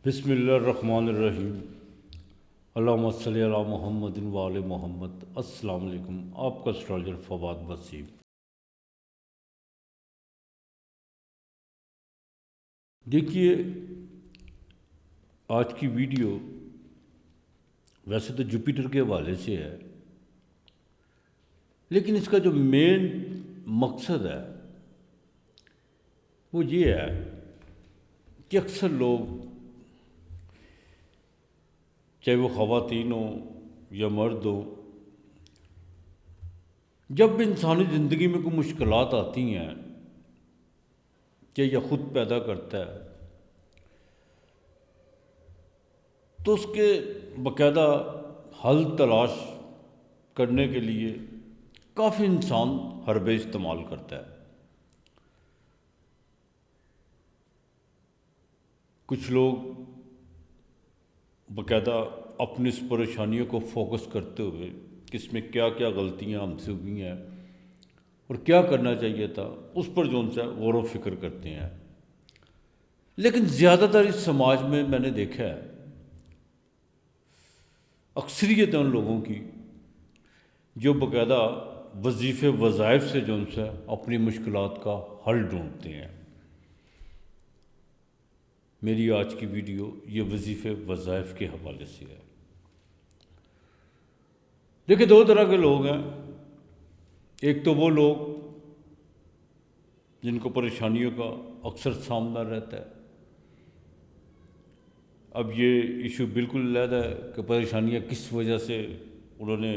بسم اللہ الرحمن الرحیم، اللہم صلی علی محمد و آل محمد۔ السلام علیکم، آپ کا اسٹرالجر فواد وسیم۔ دیکھیے، آج کی ویڈیو ویسے تو جوپیٹر کے حوالے سے ہے، لیکن اس کا جو مین مقصد ہے وہ یہ ہے کہ اکثر لوگ، چاہے وہ خواتین ہوں یا مرد ہوں، جب انسانی زندگی میں کوئی مشکلات آتی ہیں کہ یہ خود پیدا کرتا ہے، تو اس کے باقاعدہ حل تلاش کرنے کے لیے کافی انسان حربے استعمال کرتا ہے۔ کچھ لوگ باقاعدہ اپنی اس پریشانیوں کو فوکس کرتے ہوئے کہ اس میں کیا کیا غلطیاں ہم سے ہوئی ہیں اور کیا کرنا چاہیے تھا، اس پر جو ان سے غور و فکر کرتے ہیں۔ لیکن زیادہ تر اس سماج میں نے دیکھا ہے، اکثریت ان لوگوں کی جو باقاعدہ وظیفے وظائف سے جو ان سے اپنی مشکلات کا حل ڈھونڈتے ہیں۔ میری آج کی ویڈیو یہ وظیفے وظائف کے حوالے سے ہے۔ دیکھیں، دو طرح کے لوگ ہیں۔ ایک تو وہ لوگ جن کو پریشانیوں کا اکثر سامنا رہتا ہے۔ اب یہ ایشو بالکل علیحدہ ہے کہ پریشانیاں کس وجہ سے انہوں نے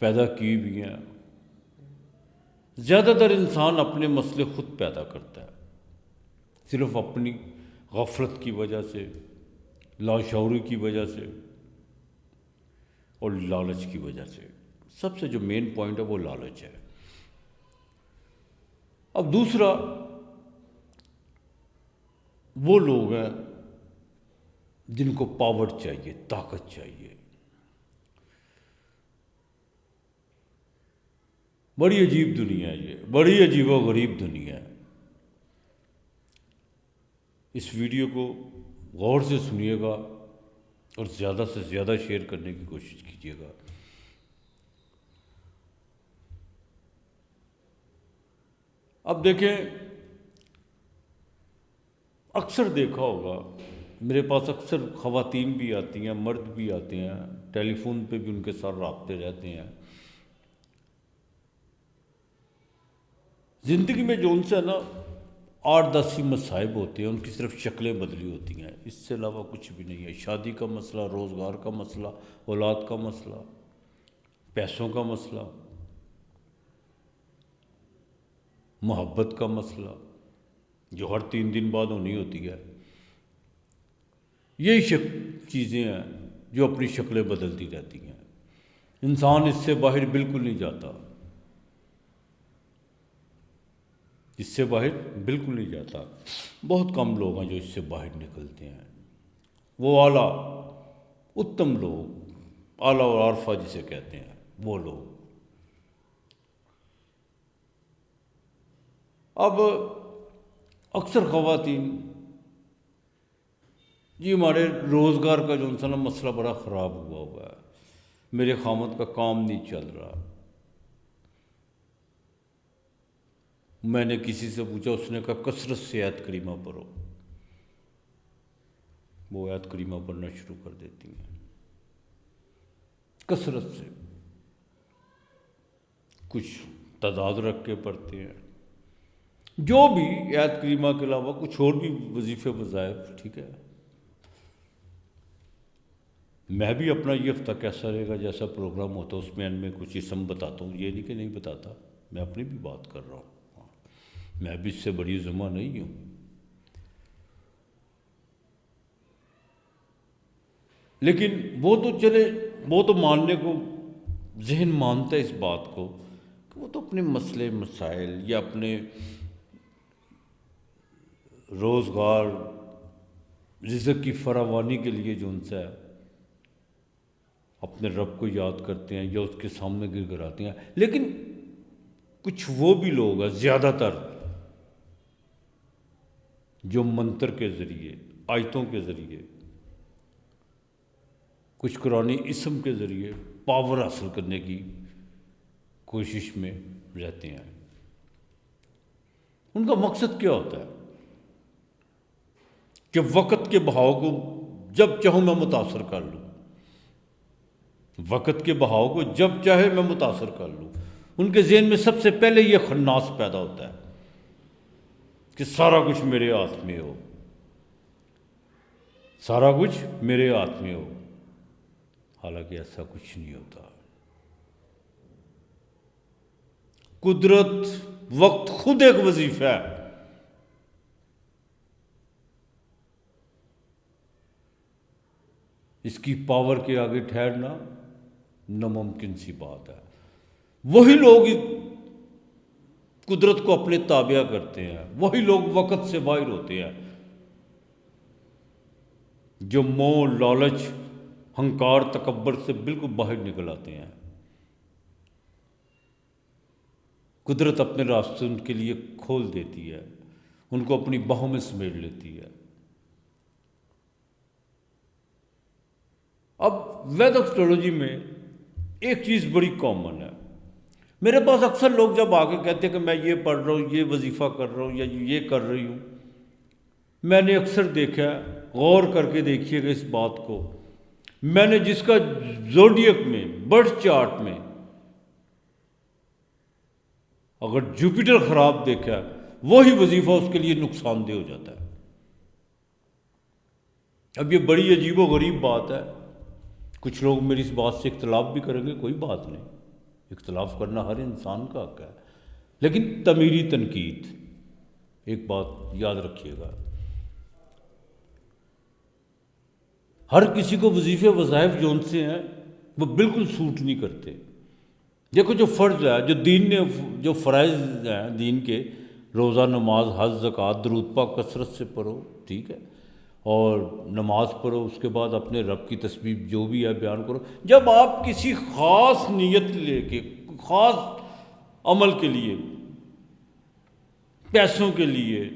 پیدا کی ہوئی ہیں۔ زیادہ تر انسان اپنے مسئلے خود پیدا کرتا ہے، صرف اپنی غفلت کی وجہ سے، لاشعوری کی وجہ سے اور لالچ کی وجہ سے۔ سب سے جو مین پوائنٹ ہے وہ لالچ ہے۔ اب دوسرا وہ لوگ ہیں جن کو پاور چاہیے، طاقت چاہیے۔ بڑی عجیب دنیا ہے یہ، بڑی عجیب و غریب دنیا ہے۔ اس ویڈیو کو غور سے سنیے گا اور زیادہ سے زیادہ شیئر کرنے کی کوشش کیجیے گا۔ اب دیکھیں، اکثر دیکھا ہوگا، میرے پاس اکثر خواتین بھی آتی ہیں، مرد بھی آتے ہیں، ٹیلی فون پہ بھی ان کے ساتھ رابطے رہتے ہیں۔ زندگی میں جو ان سے نا 8-10 ہی مصائب ہوتے ہیں، ان کی صرف شکلیں بدلی ہوتی ہیں، اس سے علاوہ کچھ بھی نہیں ہے۔ شادی کا مسئلہ، روزگار کا مسئلہ، اولاد کا مسئلہ، پیسوں کا مسئلہ، محبت کا مسئلہ، جو ہر 3 دن بعد ہونی ہوتی ہے۔ یہی چیزیں ہیں جو اپنی شکلیں بدلتی رہتی ہیں۔ انسان اس سے باہر بالکل نہیں جاتا، اس سے باہر بالکل نہیں جاتا۔ بہت کم لوگ ہیں جو اس سے باہر نکلتے ہیں۔ وہ اعلیٰ اتم لوگ، اعلیٰ اور عارفہ جسے کہتے ہیں، وہ لوگ۔ اب اکثر خواتین، جی ہمارے روزگار کا جو انسان مسئلہ بڑا خراب ہوا ہے، میرے خامد کا کام نہیں چل رہا۔ میں نے کسی سے پوچھا، اس نے کہا کثرت سے آیت کریمہ پڑھو۔ وہ آیت کریمہ پڑھنا شروع کر دیتی ہیں، کثرت سے، کچھ تعداد رکھ کے پڑھتے ہیں، جو بھی آیت کریمہ کے علاوہ کچھ اور بھی وظیفے وظائف، ٹھیک ہے۔ میں بھی اپنا یہ ہفتہ کیسا رہے گا جیسا پروگرام ہوتا ہے اس میں ان میں کچھ اسم بتاتا ہوں، یہ نہیں کہ نہیں بتاتا، میں اپنی بھی بات کر رہا ہوں، میں بھی اس سے بڑی ذمہ نہیں ہوں۔ لیکن وہ تو چلے، وہ تو ماننے کو ذہن مانتا ہے اس بات کو کہ وہ تو اپنے مسئلے مسائل یا اپنے روزگار، رزق کی فراوانی کے لیے جو ان سے اپنے رب کو یاد کرتے ہیں یا اس کے سامنے گر گراتے ہیں۔ لیکن کچھ وہ بھی لوگ ہیں، زیادہ تر، جو منتر کے ذریعے، آیتوں کے ذریعے، کچھ قرآنی اسم کے ذریعے پاور حاصل کرنے کی کوشش میں رہتے ہیں۔ ان کا مقصد کیا ہوتا ہے کہ وقت کے بہاؤ کو جب چاہوں میں متاثر کر لوں، وقت کے بہاؤ کو جب چاہے میں متاثر کر لوں۔ ان کے ذہن میں سب سے پہلے یہ خناس پیدا ہوتا ہے کہ سارا کچھ میرے ہاتھ میں ہو، سارا کچھ میرے ہاتھ میں ہو، حالانکہ ایسا کچھ نہیں ہوتا۔ قدرت، وقت خود ایک وظیفہ ہے۔ اس کی پاور کے آگے ٹھہرنا ناممکن سی بات ہے۔ وہی لوگ قدرت کو اپنے تابع کرتے ہیں، وہی لوگ وقت سے باہر ہوتے ہیں، جو موہ، لالچ، ہنکار، تکبر سے بالکل باہر نکل آتے ہیں۔ قدرت اپنے راستے ان کے لیے کھول دیتی ہے، ان کو اپنی باہوں میں سمیٹ لیتی ہے۔ اب وید ایسٹرولوجی میں ایک چیز بڑی کامن ہے۔ میرے پاس اکثر لوگ جب آ کے کہتے ہیں کہ میں یہ پڑھ رہا ہوں، یہ وظیفہ کر رہا ہوں، یا یہ کر رہی ہوں، میں نے اکثر دیکھا ہے، غور کر کے دیکھیے گا اس بات کو، میں نے جس کا زوڈیک میں، برتھ چارٹ میں اگر جوپیٹر خراب دیکھا ہے، وہی وظیفہ اس کے لیے نقصان دہ ہو جاتا ہے۔ اب یہ بڑی عجیب و غریب بات ہے، کچھ لوگ میری اس بات سے اختلاف بھی کریں گے، کوئی بات نہیں، اختلاف کرنا ہر انسان کا حق ہے، لیکن تعمیری تنقید، ایک بات یاد رکھیے گا، ہر کسی کو وظیفے وظائف جو ان سے ہیں وہ بالکل سوٹ نہیں کرتے۔ دیکھو جو فرض ہے، جو دین نے جو فرائض ہیں دین کے، روزہ، نماز، حج، زکوٰۃ، درود پاک کثرت سے پڑھو، ٹھیک ہے، اور نماز پڑھو، اس کے بعد اپنے رب کی تسبیح جو بھی ہے بیان کرو۔ جب آپ کسی خاص نیت لے کے، خاص عمل کے لیے، پیسوں کے لیے،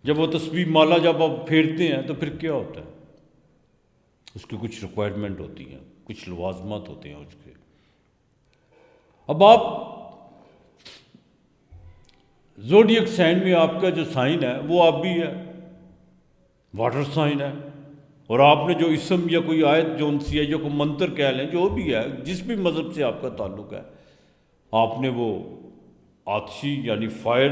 جب وہ تسبیح مالا جب آپ پھیرتے ہیں تو پھر کیا ہوتا ہے؟ اس کی کچھ ریکوائرمنٹ ہوتی ہیں، کچھ لوازمات ہوتے ہیں اس کے۔ اب آپ زوڈیک سائن میں آپ کا جو سائن ہے وہ آپ بھی ہے، واٹر سائن ہے، اور آپ نے جو اسم یا کوئی آیت جو انسی ہے، جو کوئی منتر کہہ لیں، جو بھی ہے، جس بھی مذہب سے آپ کا تعلق ہے، آپ نے وہ آتشی یعنی فائر،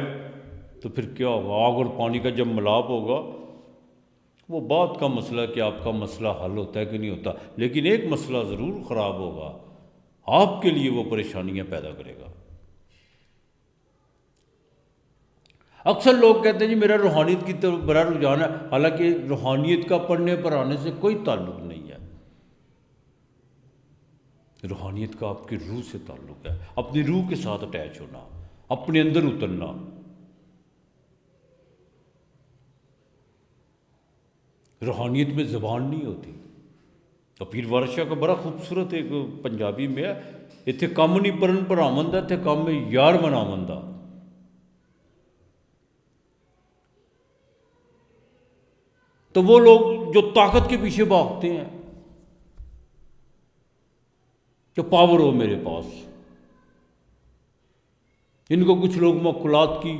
تو پھر کیا ہوگا؟ آگ اور پانی کا جب ملاپ ہوگا، وہ بات کا مسئلہ ہے کہ آپ کا مسئلہ حل ہوتا ہے کہ نہیں ہوتا، لیکن ایک مسئلہ ضرور خراب ہوگا، آپ کے لیے وہ پریشانیاں پیدا کرے گا۔ اکثر لوگ کہتے ہیں جی میرا روحانیت کی طرف بڑا رجحان ہے، حالانکہ روحانیت کا پڑھنے پڑھانے سے کوئی تعلق نہیں ہے۔ روحانیت کا آپ کی روح سے تعلق ہے، اپنی روح کے ساتھ اٹیچ ہونا، اپنے اندر اترنا۔ روحانیت میں زبان نہیں ہوتی۔ تو پیر وارث شاہ کا بڑا خوبصورت ایک پنجابی میں ہے، اتنے کم نہیں پرن پر آمند ہے، اتنے کم میں یار منامندہ۔ تو وہ لوگ جو طاقت کے پیچھے بھاگتے ہیں کہ پاور ہو میرے پاس، ان کو کچھ لوگ معقولات کی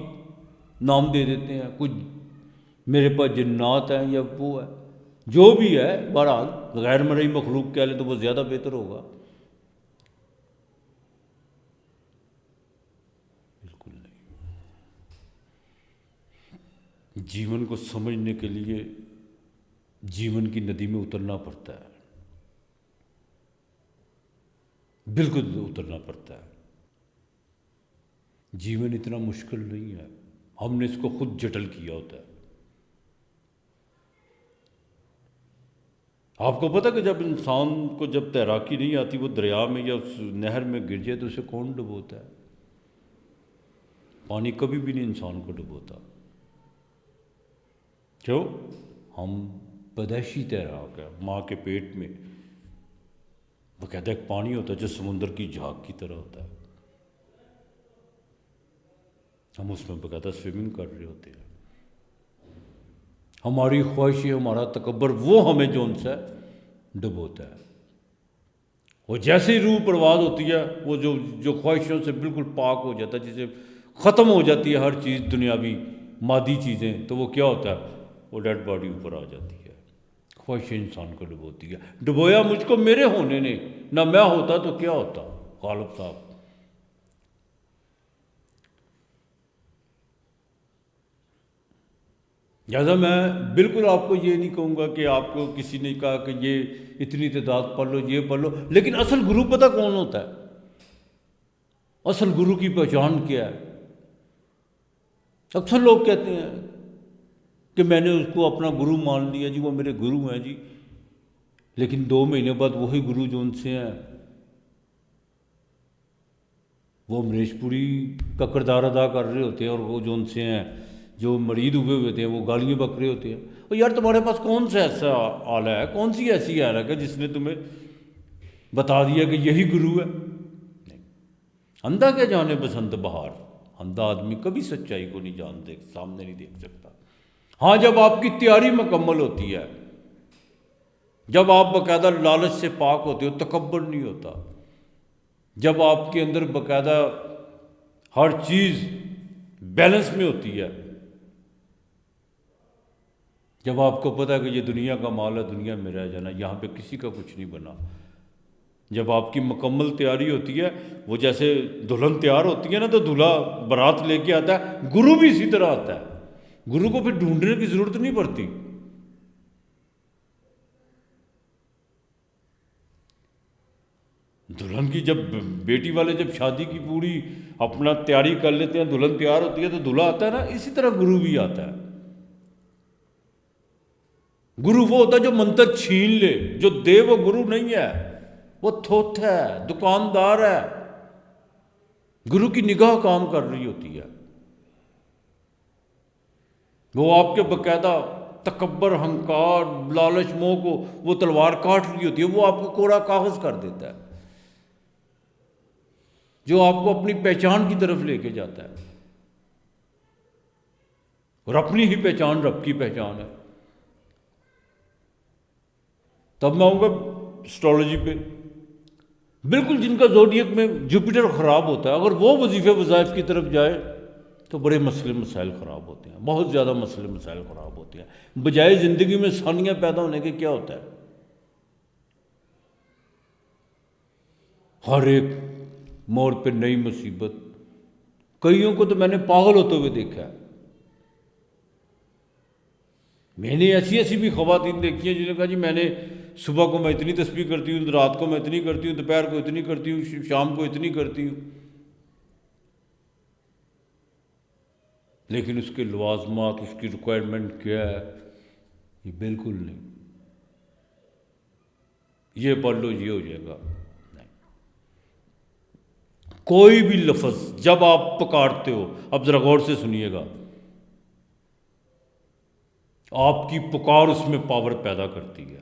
نام دے دیتے ہیں، کچھ میرے پاس جنات ہیں یا وہ ہے، جو بھی ہے، بہرحال غیر مرئی مخلوق کہہ لیں تو وہ زیادہ بہتر ہوگا۔ بالکل نہیں۔ جیون کو سمجھنے کے لیے جیون کی ندی میں اترنا پڑتا ہے، بالکل اترنا پڑتا ہے۔ جیون اتنا مشکل نہیں ہے، ہم نے اس کو خود جٹل کیا ہوتا ہے۔ آپ کو پتہ کہ جب انسان کو جب تیراکی نہیں آتی، وہ دریا میں یا اس نہر میں گر جائے تو اسے کون ڈبوتا ہے؟ پانی کبھی بھی نہیں انسان کو ڈبوتا۔ کیوں؟ ہم پیدائشی تیراک ہے، ماں کے پیٹ میں باقاعدہ ایک پانی ہوتا ہے جو سمندر کی جھاگ کی طرح ہوتا ہے۔ ہم اس میں باقاعدہ سوئمنگ کر رہے ہوتے ہیں. ہماری خواہشیں، ہمارا تکبر وہ ہمیں جون سا ڈبوتا ہے. وہ جیسے ہی روح پرواز ہوتی ہے وہ جو خواہشوں سے بالکل پاک ہو جاتا ہے، جسے ختم ہو جاتی ہے ہر چیز دنیاوی مادی چیزیں، تو وہ کیا ہوتا ہے؟ وہ ڈیڈ باڈی اوپر آ جاتی ہے. خواہشیں انسان کو ڈبوتی ہے. ڈبویا مجھ کو میرے ہونے نے، نہ میں ہوتا تو کیا ہوتا غالب صاحب. لہٰذا میں بالکل آپ کو یہ نہیں کہوں گا کہ آپ کو کسی نے کہا کہ یہ اتنی تعداد پڑھ لو، یہ پڑھ لو، لیکن اصل گرو پتہ کون ہوتا ہے؟ اصل گرو کی پہچان کیا ہے؟ اکثر لوگ کہتے ہیں کہ میں نے اس کو اپنا گرو مان لیا جی، وہ میرے گرو ہیں جی، لیکن 2 مہینے بعد وہی گرو جو ان سے ہیں وہ امریش پوری کا کردار ادا کر رہے ہوتے ہیں، اور وہ جو ان سے ہیں جو مرید ہوئے ہوتے ہیں وہ گالیاں بک رہے ہوتے ہیں. اور یار تمہارے پاس کون سا ایسا آلہ ہے، کون سی ایسی آلہ ہے جس نے تمہیں بتا دیا کہ یہی گرو ہے؟ نہیں. اندھا کیا جانے بسنت بہار، اندھا آدمی کبھی سچائی کو نہیں سامنے نہیں دیکھ سکتا. ہاں جب آپ کی تیاری مکمل ہوتی ہے، جب آپ باقاعدہ لالچ سے پاک ہوتے ہو، تکبر نہیں ہوتا، جب آپ کے اندر باقاعدہ ہر چیز بیلنس میں ہوتی ہے، جب آپ کو پتہ ہے کہ یہ دنیا کا مال ہے، دنیا میں رہ جانا، یہاں پہ کسی کا کچھ نہیں بنا، جب آپ کی مکمل تیاری ہوتی ہے، وہ جیسے دلہن تیار ہوتی ہے نا تو دلہا بارات لے کے آتا ہے، گرو بھی اسی طرح آتا ہے. گرو کو پھر ڈھونڈنے کی ضرورت نہیں پڑتی. دلہن کی جب بیٹی والے جب شادی کی پوری اپنا تیاری کر لیتے ہیں، دلہن تیار ہوتی ہے تو دلہا آتا ہے نا، اسی طرح گرو بھی آتا ہے. گرو وہ ہوتا ہے جو منتر چھین لے، جو دے وہ گرو نہیں ہے، وہ تھوتھ ہے، دکاندار ہے. گرو کی نگاہ کام کر رہی ہوتی ہے، وہ آپ کے باقاعدہ تکبر، ہنکار، لالچ، موہ کو وہ تلوار کاٹ رہی ہوتی ہے، وہ آپ کو کوڑا کاغذ کر دیتا ہے، جو آپ کو اپنی پہچان کی طرف لے کے جاتا ہے. اور اپنی ہی پہچان رب کی پہچان ہے. تب میں آؤں گا اسٹرالوجی پہ. بالکل جن کا زوڈیک میں جوپیٹر خراب ہوتا ہے، اگر وہ وظیفے وظائف کی طرف جائے تو بڑے مسئلے مسائل خراب ہوتے ہیں، بہت زیادہ مسئلے مسائل خراب ہوتے ہیں. بجائے زندگی میں آسانیاں پیدا ہونے کے کیا ہوتا ہے؟ ہر ایک موڑ پہ نئی مصیبت. کئیوں کو تو میں نے پاگل ہوتے ہوئے دیکھا ہے. میں نے ایسی بھی خواتین دیکھی ہیں جنہوں نے کہا جی میں نے صبح کو میں اتنی تسبیح کرتی ہوں، رات کو میں اتنی کرتی ہوں، دوپہر کو اتنی کرتی ہوں، شام کو اتنی کرتی ہوں، لیکن اس کے لوازمات، اس کی ریکوائرمنٹ کیا ہے؟ یہ بالکل نہیں. یہ پڑھ لو یہ ہو جائے گا، نہیں. کوئی بھی لفظ جب آپ پکارتے ہو، اب ذرا غور سے سنیے گا، آپ کی پکار اس میں پاور پیدا کرتی ہے.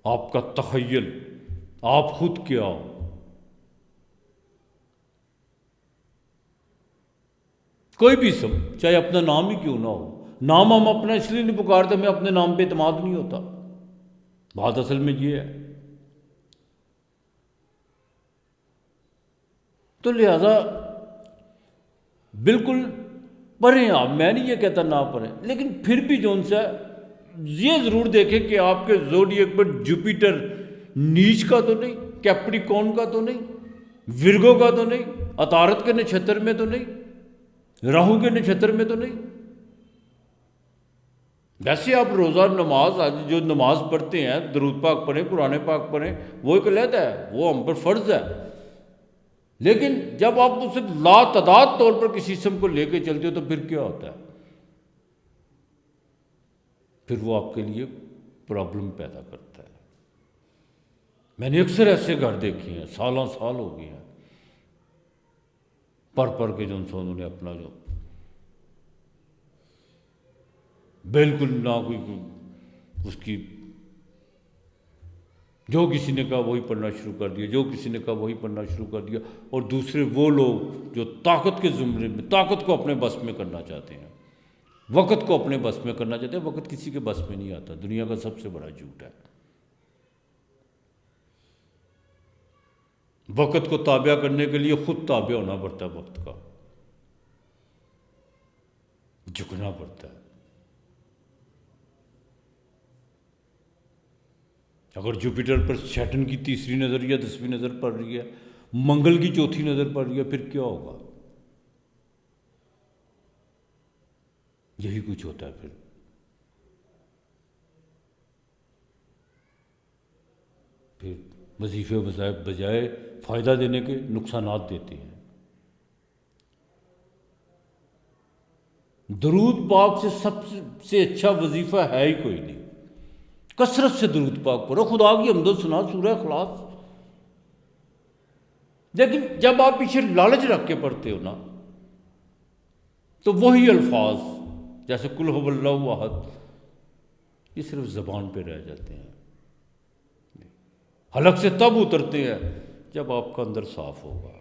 آپ کا تخیل، آپ خود کیا ہو. کوئی بھی اسم، چاہے اپنا نام ہی کیوں نہ ہو. نام ہم اپنا اس لیے نہیں پکارتے، ہمیں اپنے نام پہ اعتماد نہیں ہوتا. بات اصل میں یہ ہے. تو لہذا بالکل پڑھیں آپ، میں نہیں یہ کہتا نہ پڑھیں، لیکن پھر بھی جو ان سے یہ ضرور دیکھیں کہ آپ کے زوڈیک پر جوپیٹر نیچ کا تو نہیں، کیپریکون کا تو نہیں، ورگو کا تو نہیں، عطارد کے نچھتر میں تو نہیں، راہو کے نچھتر میں تو نہیں. ویسے آپ روزہ نماز جو نماز پڑھتے ہیں، درود پاک پڑھیں، قرآن پاک پڑھیں، وہ ایک علیحدہ ہے، وہ ہم پر فرض ہے. لیکن جب آپ اسے لا تعداد طور پر کسی اسم کو لے کے چلتے ہو تو پھر کیا ہوتا ہے؟ پھر وہ آپ کے لیے پرابلم پیدا کرتا ہے. میں نے اکثر ایسے گھر دیکھے ہیں، سالوں سال ہو گئے ہیں، پڑھ کے جو انہوں نے اپنا جو بالکل نہ کوئی اس کی جو کسی نے کہا وہی پڑھنا شروع کر دیا، جو کسی نے کہا وہی پڑھنا شروع کر دیا، اور دوسرے وہ لوگ جو طاقت کے زمرے میں، طاقت کو اپنے بس میں کرنا چاہتے ہیں، وقت کو اپنے بس میں کرنا چاہتے ہیں۔ وقت کسی کے بس میں نہیں آتا، دنیا کا سب سے بڑا جھوٹ ہے۔ وقت کو تابع کرنے کے لیے خود تابع ہونا پڑتا ہے، وقت کا جھکنا پڑتا ہے۔ اگر جوپیٹر پر سیٹرن کی تیسری نظر یا 10ویں نظر پڑ رہی ہے، منگل کی چوتھی نظر پڑ رہی ہے، پھر کیا ہوگا؟ یہی کچھ ہوتا ہے۔ پھر وظیفے وظائف بجائے فائدہ دینے کے نقصانات دیتے ہیں۔ درود پاک سے سب سے اچھا وظیفہ ہے ہی کوئی نہیں۔ کثرت سے درود پاک پڑھو، خدا کی حمد و ثنا، سورہ اخلاص۔ لیکن جب آپ پیچھے لالچ رکھ کے پڑھتے ہو نا، تو وہی الفاظ جیسے قل هو اللہ احد، یہ صرف زبان پہ رہ جاتے ہیں، حلق سے تب اترتے ہیں جب آپ کا اندر صاف ہوگا۔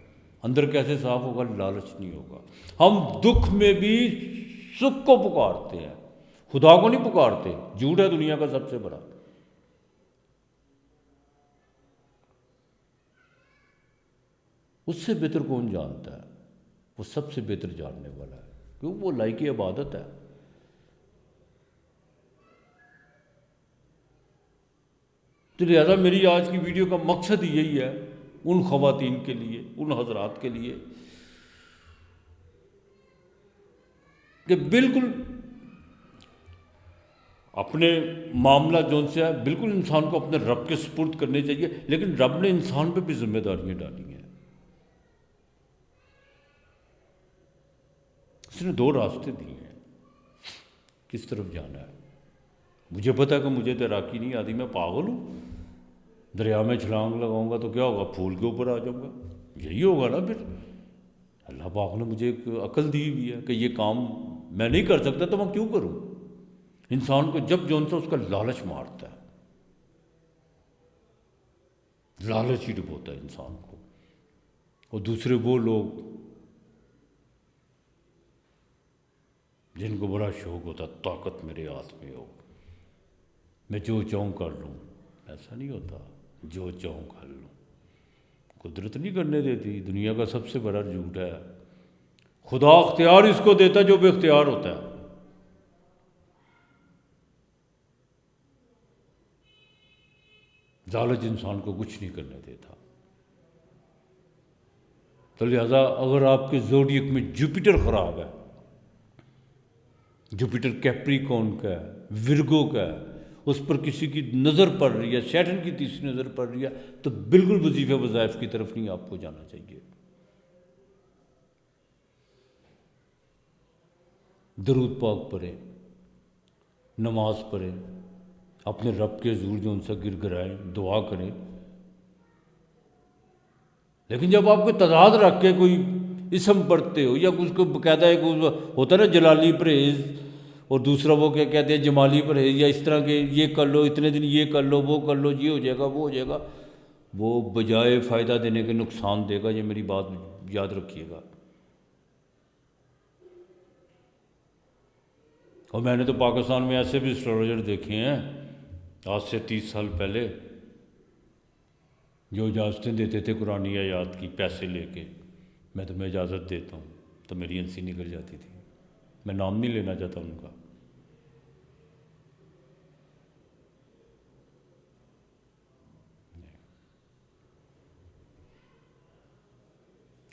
اندر کیسے صاف ہوگا؟ لالچ نہیں ہوگا۔ ہم دکھ میں بھی سکھ کو پکارتے ہیں، خدا کو نہیں پکارتے۔ جھوٹ ہے دنیا کا سب سے بڑا۔ اس سے بہتر کون جانتا ہے؟ وہ سب سے بہتر جاننے والا ہے، کیونکہ وہ لائق عبادت ہے۔ تو لہٰذا میری آج کی ویڈیو کا مقصد یہی ہے، ان خواتین کے لیے، ان حضرات کے لیے، کہ بالکل اپنے معاملہ جون سے ہے، بالکل انسان کو اپنے رب کے سپرد کرنے چاہیے، لیکن رب نے انسان پہ بھی ذمہ داریاں ڈالی ہیں۔ اس نے 2 راستے دیے ہیں، کس طرف جانا ہے۔ مجھے پتہ ہے کہ مجھے تیراکی نہیں آتی، میں پاگل ہوں۔ دریا میں چھلانگ لگاؤں گا تو کیا ہوگا؟ پھول کے اوپر آ جاؤں گا، یہی ہوگا نا۔ پھر اللہ پاک نے مجھے ایک عقل دی ہوئی ہے کہ یہ کام میں نہیں کر سکتا تو میں کیوں کروں؟ انسان کو جب جون سا اس کا لالچ مارتا ہے، لالچ ہی ڈبوتا ہے انسان کو۔ اور دوسرے وہ لوگ جن کو بڑا شوق ہوتا ہے طاقت میرے ہاتھ میں ہو، میں جو چاہوں کر لوں۔ ایسا نہیں ہوتا، جو چاہوں کر لوں۔ قدرت نہیں کرنے دیتی، دنیا کا سب سے بڑا جھوٹ ہے۔ خدا اختیار اس کو دیتا جو بے اختیار ہوتا ہے۔ لالچ انسان کو کچھ نہیں کرنے دیتا۔ تو لہذا اگر آپ کے زوڈیک میں جوپیٹر خراب ہے، جوپیٹر کیپریکون کا ہے، ورگو کا ہے، اس پر کسی کی نظر پڑ رہی ہے، سیٹرن کی تیسری نظر پڑ رہی ہے، تو بالکل وظیفے وظائف کی طرف نہیں آپ کو جانا چاہیے۔ درود پاک پڑھیں، نماز پڑھیں، اپنے رب کے حضور جو ان سے گر گرائیں، دعا کریں۔ لیکن جب آپ کو تضاد رکھ کے کوئی اسم پڑھتے ہو، یا کچھ کو باقاعدہ ایک ہوتا ہے نا جلالی پرہیز، اور دوسرا وہ کیا کہتے ہیں جمالی پرہیز، یا اس طرح کے یہ کر لو، اتنے دن یہ کر لو، وہ کر لو، یہ ہو جائے گا، وہ ہو جائے گا، وہ بجائے فائدہ دینے کے نقصان دے گا۔ یہ میری بات یاد رکھیے گا۔ اور میں نے تو پاکستان میں ایسے بھی اسٹرالوجر دیکھے ہیں آج سے 30 سال پہلے، جو اجازتیں دیتے تھے قرآنی آیات کی پیسے لے کے، میں تمہیں اجازت دیتا ہوں، تو میری ہنسی نکل جاتی تھی۔ میں نام نہیں لینا چاہتا ان کا۔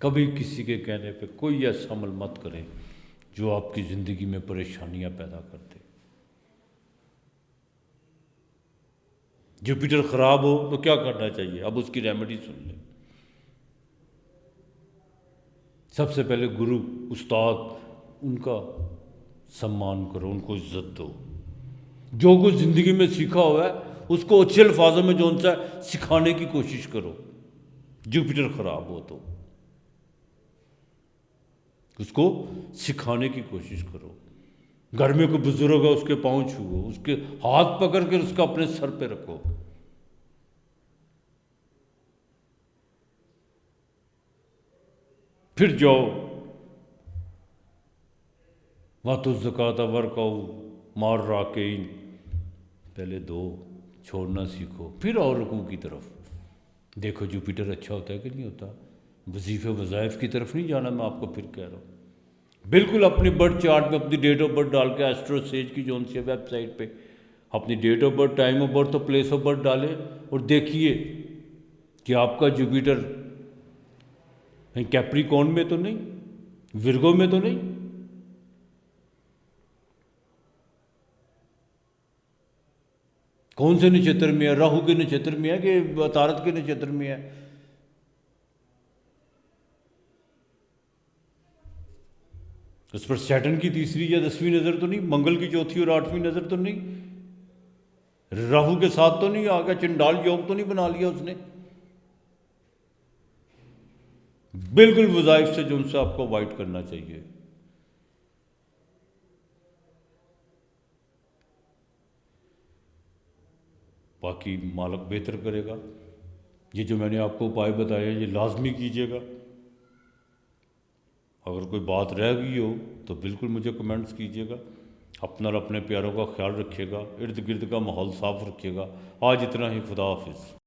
کبھی کسی کے کہنے پہ کوئی ایسا عمل مت کریں جو آپ کی زندگی میں پریشانیاں پیدا کر دے۔ جوپیٹر خراب ہو تو کیا کرنا چاہیے؟ اب اس کی ریمیڈی سن لیں۔ سب سے پہلے گرو، استاد، ان کا سمان کرو، ان کو عزت دو۔ جو کچھ زندگی میں سیکھا ہوا ہے اس کو اچھے الفاظوں میں جو ان سے سکھانے کی کوشش کرو۔ جوپیٹر خراب ہو تو اس کو سکھانے کی کوشش کرو۔ گھر میں کوئی بزرگ ہے، اس کے پاؤں چھوؤ، اس کے ہاتھ پکڑ کر اس کا اپنے سر پہ رکھو۔ پھر جاؤ وَاتُوا الزَّكَاةَ وَارْكَعُوا مَعَ الرَّاكِعِينَ، پہلے دو چھوڑنا سیکھو، پھر اور رکوع کی طرف دیکھو۔ جوپیٹر اچھا ہوتا ہے کہ نہیں ہوتا؟ وظیفے وظائف کی طرف نہیں جانا، میں آپ کو پھر کہہ رہا ہوں۔ بالکل اپنی برتھ چارٹ میں اپنی ڈیٹ آف برتھ ڈال کے ایسٹرو سیج کی جو سی ویب سائٹ پہ اپنی date of birth, time of birth اور پلیس آف برتھ ڈالیں اور دیکھیے کہ آپ کا جوپیٹر کہیں کیپریکون میں تو نہیں، ورگو میں تو نہیں۔ کون سے نچتر میں ہے؟ راہو کے نچتر میں ہے کہ عطارد کے نچتر میں ہے؟ اس پر سیٹن کی تیسری یا 10ویں نظر تو نہیں، منگل کی چوتھی اور 8ویں نظر تو نہیں، راہو کے ساتھ تو نہیں آ گیا، چنڈال یوگ تو نہیں بنا لیا اس نے؟ بالکل وظائف سے جو ان سے آپ کو اوائڈ کرنا چاہیے۔ باقی مالک بہتر کرے گا۔ یہ جو میں نے آپ کو اپائے بتائے ہیں یہ لازمی کیجیے گا۔ اگر کوئی بات رہ گئی ہو تو بالکل مجھے کمنٹس کیجیے گا۔ اپنا اور اپنے پیاروں کا خیال رکھیے گا، ارد گرد کا ماحول صاف رکھیے گا۔ آج اتنا ہی، خدا حافظ۔